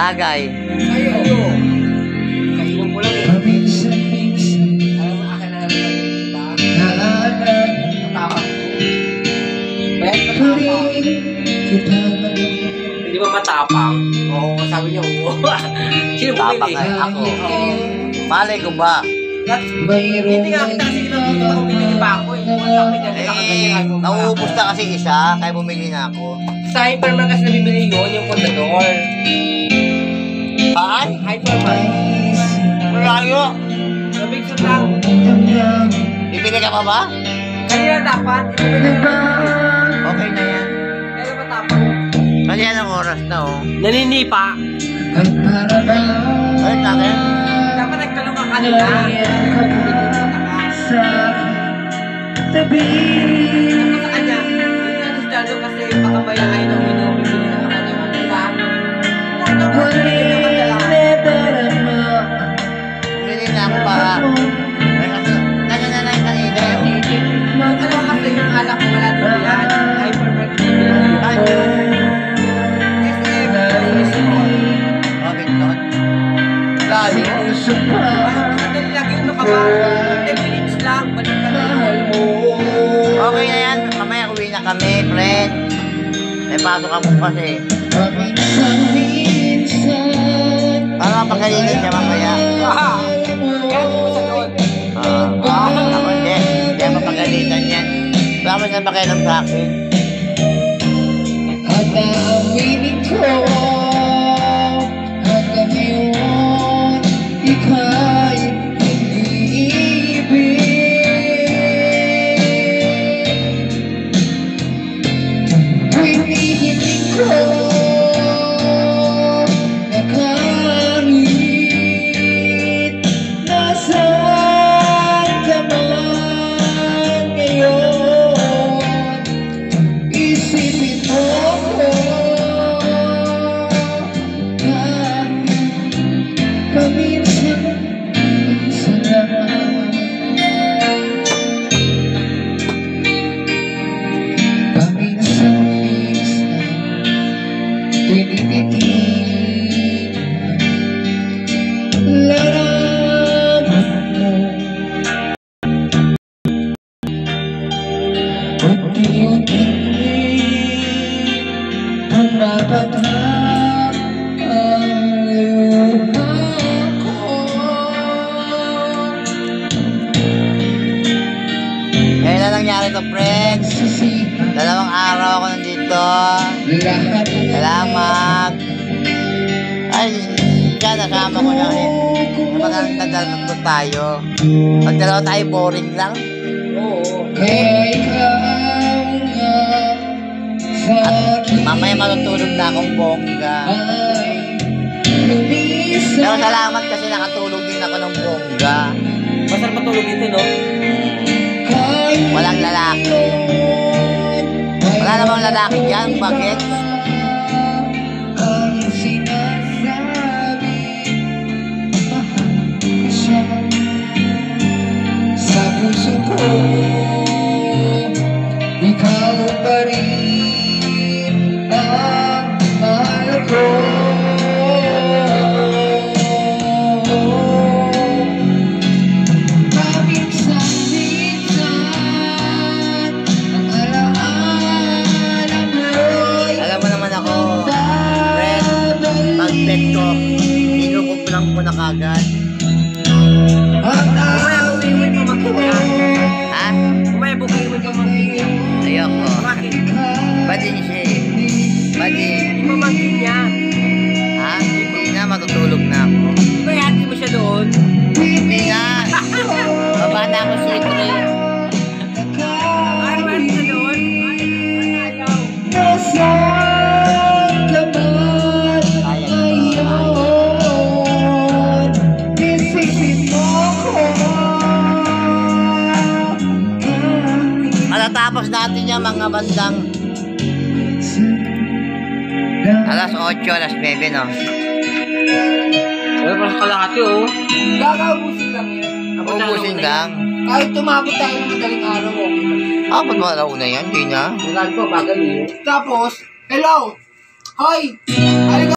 Bagay. Sa'yo. Kaiwan ko lang eh. Alam mo, akin na naman yung iba. Matapang ko. Bayan matapang. Hindi ba matapang? Oo, sabi niya oo. Sino Tapang bumili? ay ako. Oo. Malay ko ba? Hindi nga kita kasi kinakita ko binili pa ako eh. Nauubos na kasi isa, kaya bumili na ako. Sa Hypermart kasi nabibili yun, yung Contador. Saan? Hypermart. Malayo. Nabigsan lang. Bibili ka pa ba? Kanina dapat. Okay na yan. Kaya matapang. Kasi yan ang oras na oh. Naninipa. Balik natin. Dapat nagtanong ka kanina. Dapat sa kanya. Hindi natin dado kasi baka maya kayo nang uminom. Bibili na naman naman. Diba? Bumili na ako para... Kanya na lang kanina yun. Ano kasi yung alak ko wala din yan. Hypermart bibili ko yun. Robinson. Layo. Sandali lang yung nakaba. 10 minutes lang. Balik ka na yun. Okay na yan. Mamaya uwi na kami, friend. May pasok ka bukas eh. Para mapagalitin siya mamaya. Kaya di mo sa doon. Ako hindi. Kaya mapagalitan yan. Wala mo siya pakialam sa akin. Kaya na nangyari to, friends. 2 araw ako nandito. Salamat. Ay, siya nasama ko na eh. Magandang tayo. Pag dalawa tayo, boring lang. Oo. At mamaya matutulog na akong bongga. Pero salamat kasi nakatulog din ako ng bongga. Masarap matulog dito, no? Walang lalaki. Wala namang lalaki dyan. Bakit? Sa puso ko, ikaw pa rin ang mahal ko. Alam mo naman ako, friend, pag-bet ko, inukup lang ko na kagad. Umaya bukiwin mo magkita. Ha? Umaya bukiwin mo magkita. Ayoko. Bakit? Badin siya eh. Badin. Hindi mo magkin niya. Ha? Hindi na, matutulog na ako. Di ba yati mo siya doon? Hindi na. Baba na ako sa ito eh. Ay, wala siya doon? Ay, ayaw. Matatapos natin yung mga bandang alas 8, alas 9, no? Wala pa sa kalahati, oh. Gagawusin lang yan. Ubusin lang. Kahit tumabot tayo ng madaling araw, okay lang. Ah, ba't wala una yan? Hindi na. Wala pa, bagal yun. Tapos, hello! Hoy!